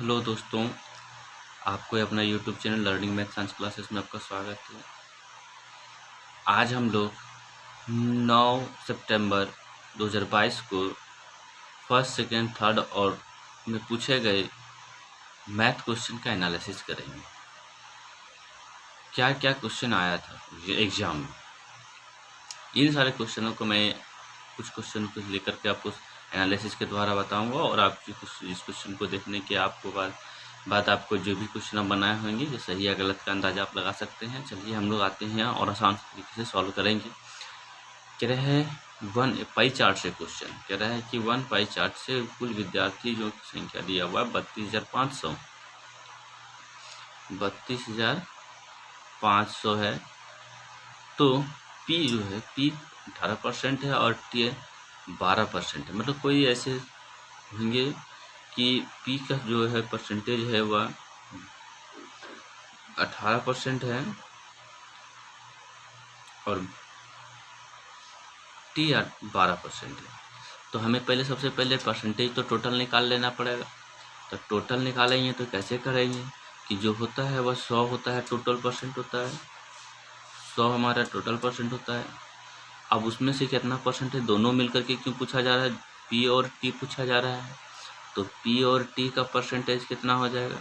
Hello दोस्तों, आपको अपना YouTube channel learning math science classes में आपका स्वागत है। आज हम लोग 9 सितंबर 2022 को फर्स्ट, सेकेंड, थर्ड और में पूछे गए मैथ क्वेश्चन का एनालिसिस करेंगे। क्या क्या क्वेश्चन आया था एग्जाम में, इन सारे क्वेश्चनों को मैं कुछ क्वेश्चन को लेकर के आपको एनालिसिस के द्वारा बताऊंगा और आपकी इस क्वेश्चन को देखने के बाद आपको जो भी क्वेश्चन बनाए होंगे जो सही या गलत का अंदाजा आप लगा सकते हैं। चलिए हम लोग आते हैं और आसान तरीके से सॉल्व करेंगे। कह रहे हैं वन पाई चार्ट से क्वेश्चन कह रहा है कि वन पाई चार्ट से कुल विद्यार्थी जो संख्या दिया हुआ 32,500 32,500 है। तो पी जो है पी 18% है और टी 12% है। मतलब कोई ऐसे होंगे कि पी का जो है परसेंटेज है वह 18% है और टी 12% है। तो हमें पहले सबसे पहले परसेंटेज तो टोटल निकाल लेना पड़ेगा। तो टोटल निकालेंगे तो कैसे करेंगे कि जो होता है वह 100 होता है, टोटल परसेंट होता है 100 हमारा टोटल परसेंट होता है। अब उसमें से कितना परसेंट है दोनों मिलकर के क्यों पूछा जा रहा है, पी और टी पूछा जा रहा है। तो पी और टी का परसेंटेज कितना हो जाएगा,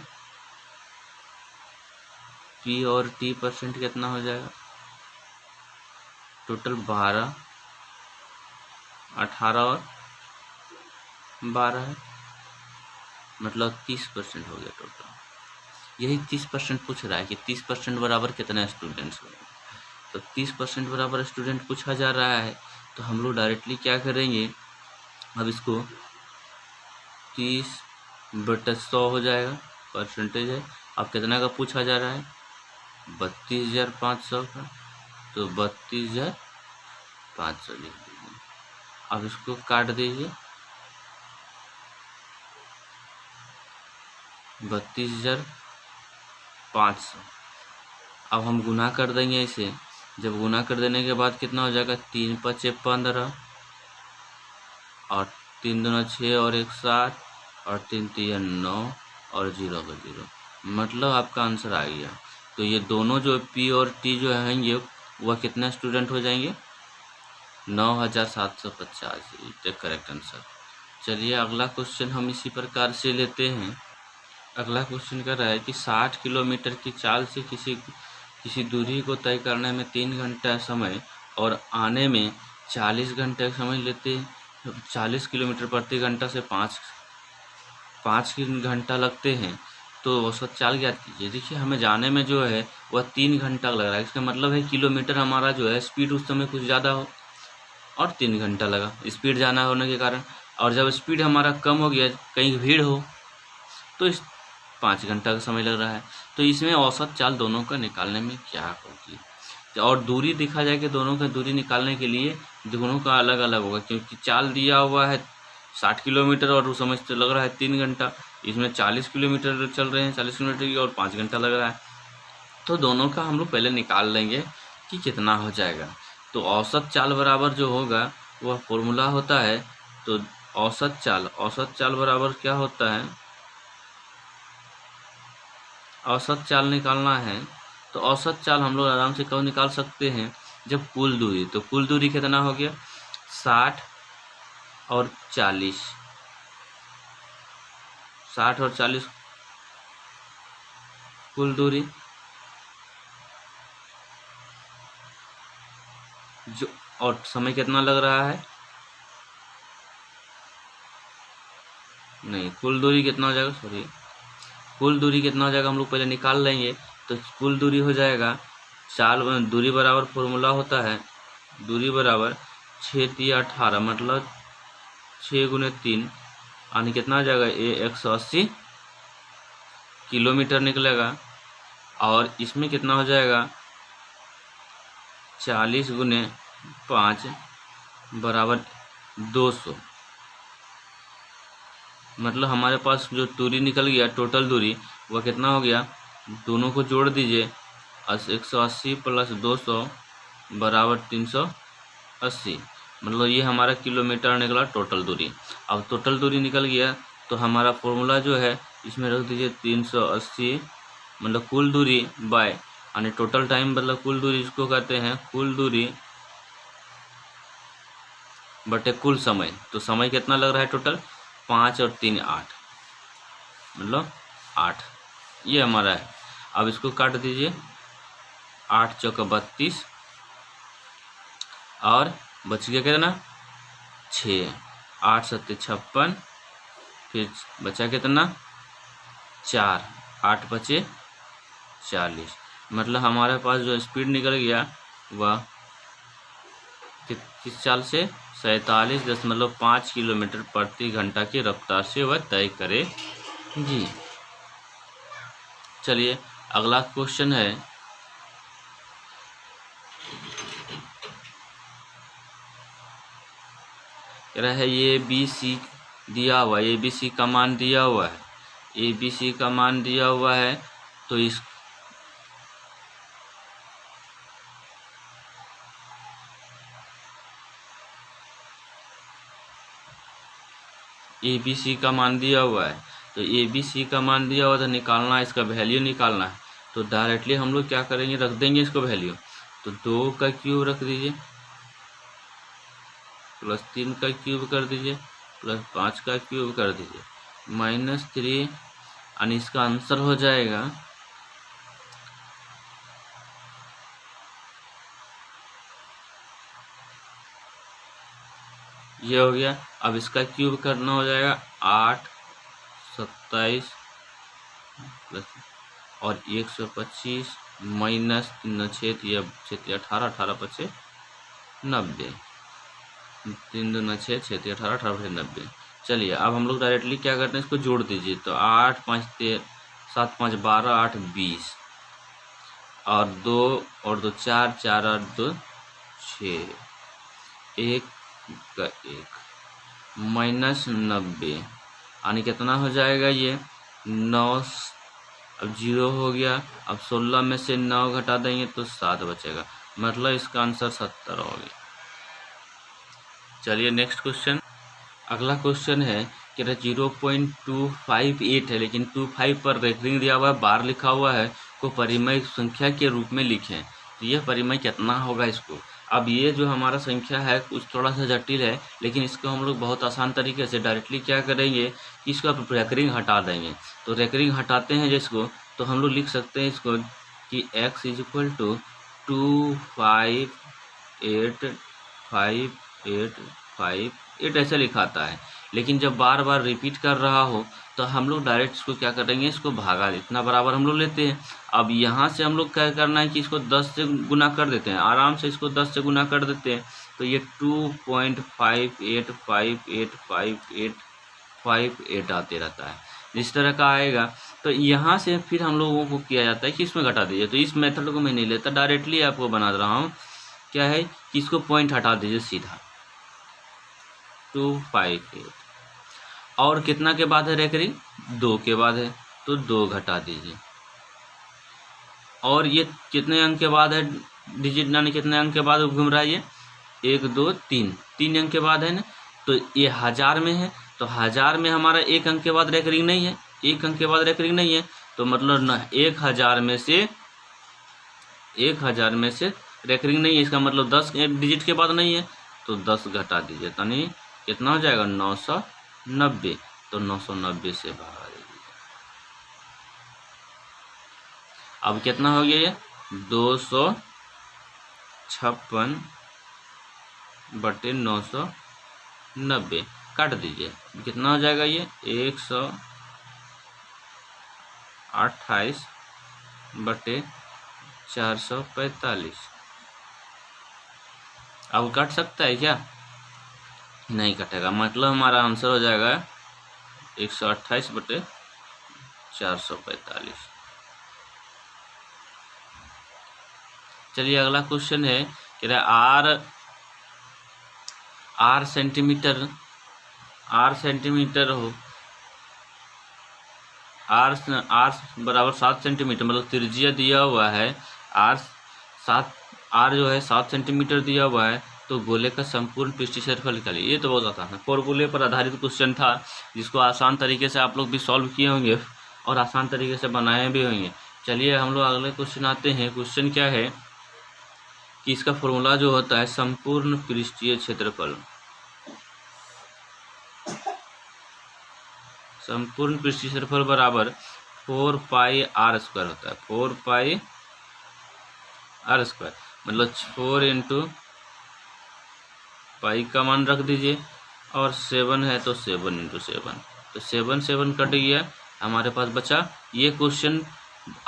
पी और टी परसेंट कितना हो जाएगा, टोटल 12, 18 और 12 है, मतलब 30% हो गया टोटल। यही 30% पूछ रहा है कि 30% बराबर कितने स्टूडेंट्स होंगे। तो 30% बराबर स्टूडेंट पूछा जा रहा है। तो हम लोग डायरेक्टली क्या करेंगे, अब इसको 30/100 हो जाएगा, परसेंटेज है। अब कितना का पूछा जा रहा है, 32,500 का, तो 32,500 लिख दीजिए। अब इसको काट दीजिए, 32,500। अब हम गुना कर देंगे इसे। जब गुना कर देने के बाद कितना हो जाएगा, 3 × 5 = 15 और 3 दूना 6 और 1 7 और 3 3 9 और 0 का 0, मतलब आपका आंसर आ गया। तो ये दोनों जो पी और टी जो हैंगे वह कितने स्टूडेंट हो जाएंगे, 9,750, ये करेक्ट आंसर। चलिए अगला क्वेश्चन हम इसी प्रकार से लेते हैं। अगला क्वेश्चन कर रहा है कि 60 किलोमीटर की चाल से किसी दूरी को तय करने में 3 घंटा समय और आने में 40 घंटे समय लेते हैं। 40 किलोमीटर प्रति घंटा से 5 घंटा लगते हैं। तो औसत चाल ज्ञात कीजिए। देखिए हमें जाने में जो है वह 3 घंटा लग रहा है। इसका मतलब है किलोमीटर हमारा जो है स्पीड उस समय कुछ ज़्यादा हो और 3 घंटा लगा स्पीड जाना होने के कारण। और जब स्पीड हमारा कम हो गया, कहीं भीड़ हो, तो इस 5 घंटा का समय लग रहा है। तो इसमें औसत चाल दोनों का निकालने में क्या होगी, और दूरी देखा जाए कि दोनों का दूरी निकालने के लिए दोनों का अलग अलग होगा, क्योंकि चाल दिया हुआ है 60 किलोमीटर और उस समय से लग रहा है 3 घंटा। इसमें 40 किलोमीटर चल रहे हैं, 40 किलोमीटर की, और 5 घंटा लग रहा है। तो दोनों का हम लोग पहले निकाल लेंगे कि कितना हो जाएगा। तो औसत चाल बराबर जो होगा वह फॉर्मूला होता है। तो औसत चाल बराबर क्या होता है, औसत चाल निकालना है तो औसत चाल हम लोग आराम से कब निकाल सकते हैं, जब कुल दूरी। तो कुल दूरी कितना हो गया, 60 और 40, 60 और 40 कुल दूरी, जो और समय कितना लग रहा है, नहीं कुल दूरी कितना हो जाएगा, सॉरी कुल दूरी कितना हो जाएगा हम लोग पहले निकाल लेंगे। तो कुल दूरी हो जाएगा चाल दूरी बराबर फॉर्मूला होता है, दूरी बराबर 6 × 18, मतलब 6 × 3 यानी कितना आ जाएगा, ये 180 किलोमीटर निकलेगा। और इसमें कितना हो जाएगा, 40 × 5 बराबर 200, मतलब हमारे पास जो दूरी निकल गया टोटल दूरी वह कितना हो गया, दोनों को जोड़ दीजिए, 180 + 200 बराबर 380, मतलब ये हमारा किलोमीटर निकला टोटल दूरी। अब टोटल दूरी निकल गया तो हमारा फॉर्मूला जो है इसमें रख दीजिए 380, मतलब कुल दूरी बाय यानी टोटल टाइम, मतलब कुल दूरी इसको कहते हैं कुल दूरी बटे कुल समय। तो समय कितना लग रहा है टोटल, 5 और 3 8, मतलब 8, ये हमारा है। अब इसको काट दीजिए, 8 चौका 32 और बच गया कितना 6, 8 सत्ते 56, फिर बचा कितना 4, 8 बचे 40, मतलब हमारे पास जो स्पीड निकल गया वह किस चाल से 47.5 किलोमीटर प्रति घंटा की रफ्तार से वह तय करेगी। चलिए अगला क्वेश्चन है, कह रहा है ये बी सी दिया हुआ है, ए बी सी का मान दिया हुआ है, ए बी सी का मान दिया हुआ है, तो इस ए बी सी का मान दिया हुआ है, तो ए बी सी का मान दिया हुआ था, निकालना है, इसका वैल्यू निकालना है। तो डायरेक्टली हम लोग क्या करेंगे, रख देंगे इसको वैल्यू। तो 2 का क्यूब रख दीजिए, प्लस 3 का क्यूब कर दीजिए, प्लस 5 का क्यूब कर दीजिए, -3, यानी इसका आंसर हो जाएगा ये हो गया। अब इसका क्यूब करना हो जाएगा 8 27 प्लस और 125 माइनस 3 छेद 18, 18 पचे 90, 3 2 6 6 18, 18 90। चलिए अब हम लोग डायरेक्टली क्या करते हैं, इसको जोड़ दीजिए। तो 8 5 13 7 5 12 8 20 और 2 और 2 4 4 8 2 6, 1 का 1 माइनस 90, यानी कितना हो जाएगा ये 9। अब 0 हो गया, अब 16 में से 9 घटा देंगे तो 7 बचेगा, मतलब इसका आंसर 70 हो गया। चलिए नेक्स्ट क्वेश्चन, अगला क्वेश्चन है कि 0.258 है, लेकिन 25 पर रेकरिंग दिया हुआ है, बार लिखा हुआ है, को परिमेय संख्या के रूप में लिखें। तो यह परिमेय कितना होगा इसको। अब ये जो हमारा संख्या है कुछ थोड़ा सा जटिल है, लेकिन इसको हम लोग बहुत आसान तरीके से डायरेक्टली क्या करेंगे कि इसको रेकरिंग हटा देंगे। तो रेकरिंग हटाते हैं जिसको, तो हम लोग लिख सकते हैं इसको कि x = 25858 ऐसे लिखाता है। लेकिन जब बार बार रिपीट कर रहा हो तो हम लोग डायरेक्ट इसको क्या करेंगे, इसको भागा इतना बराबर हम लोग लेते हैं। अब यहाँ से हम लोग क्या करना है कि इसको 10 से गुना कर देते हैं, आराम से इसको 10 से गुना कर देते हैं। तो ये 2.585858 आते रहता है, जिस तरह का आएगा। तो यहाँ से फिर हम लोगों को किया जाता है कि इसमें घटा दीजिए। तो इस मेथड को मैं नहीं लेता, डायरेक्टली आपको बना रहा हूँ। क्या है कि इसको पॉइंट हटा दीजिए सीधा, 258 और कितना के बाद है रेकरिंग, 2 के बाद है, तो 2 घटा दीजिए। और ये कितने अंक के बाद है डिजिट, यानी कितने अंक के बाद घूम रहा है ये, 1 2 3 अंक के बाद है ना। तो ये 1000 में है, तो 1000 में हमारा 1 अंक के बाद रेकरिंग नहीं है, 1 अंक के बाद रेकरिंग नहीं है। तो मतलब न 1000 में से रेकरिंग नहीं है, इसका मतलब 10 डिजिट के बाद नहीं है, तो 10 घटा दीजिए, यानी कितना हो जाएगा 990। तो 990 से भागा दीजिए। अब कितना हो गया ये 256 बटे 990, काट दीजिए, कितना हो जाएगा ये 128 बटे 445। अब कट सकता है क्या, नहीं कटेगा, मतलब हमारा आंसर हो जाएगा 128 बटे 445। चलिए अगला क्वेश्चन है कि आर सेंटीमीटर हो, आर बराबर 7 सेंटीमीटर, मतलब त्रिज्या दिया हुआ है आर जो है 7 सेंटीमीटर दिया हुआ है, तो गोले का संपूर्ण पृष्ठीय क्षेत्रफल निकालिए। ये तो बहुत आसान है, फॉर्मूले पर आधारित क्वेश्चन था जिसको आसान तरीके से आप लोग भी सॉल्व किए होंगे और आसान तरीके से बनाए भी होंगे। चलिए हम लोग अगले क्वेश्चन आते हैं। क्वेश्चन क्या है कि इसका फॉर्मूला जो होता है संपूर्ण पृष्ठीय क्षेत्रफल, संपूर्ण पृष्ठीय क्षेत्रफल बराबर 4πr² होता है। 4πr², मतलब 4 इंटू पाई का मान रख दीजिए और 7 है तो 7 इंटू 7, तो 7 कट गया, हमारे पास बचा। ये क्वेश्चन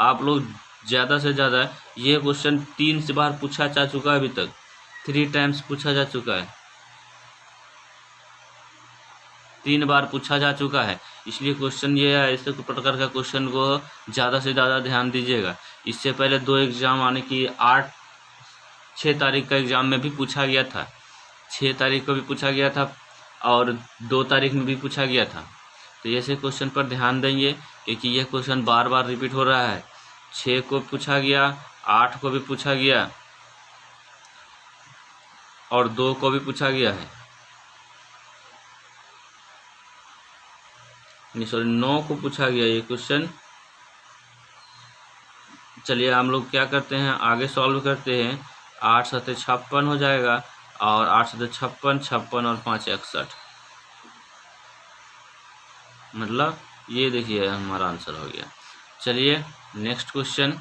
आप लोग ज़्यादा से ज़्यादा, ये क्वेश्चन 3 बार पूछा जा चुका है, अभी तक 3 टाइम्स पूछा जा चुका है, 3 बार पूछा जा चुका है। इसलिए क्वेश्चन ये है, इस प्रकार का क्वेश्चन को ज़्यादा से ज़्यादा ध्यान दीजिएगा। इससे पहले 2 एग्ज़ाम आने की 6 तारीख का एग्ज़ाम में भी पूछा गया था, 6 तारीख को भी पूछा गया था और 2 तारीख में भी पूछा गया था। तो ऐसे क्वेश्चन पर ध्यान देंगे क्योंकि यह क्वेश्चन बार बार रिपीट हो रहा है। 6 को पूछा गया, 8 को भी पूछा गया और 2 को भी पूछा गया है, नहीं सॉरी 9 को पूछा गया ये क्वेश्चन। चलिए हम लोग क्या करते हैं, आगे सॉल्व करते हैं। 8 7 56 हो जाएगा और 8 7 56, 56 और 5 61, मतलब ये देखिए हमारा आंसर हो गया। चलिए नेक्स्ट क्वेश्चन।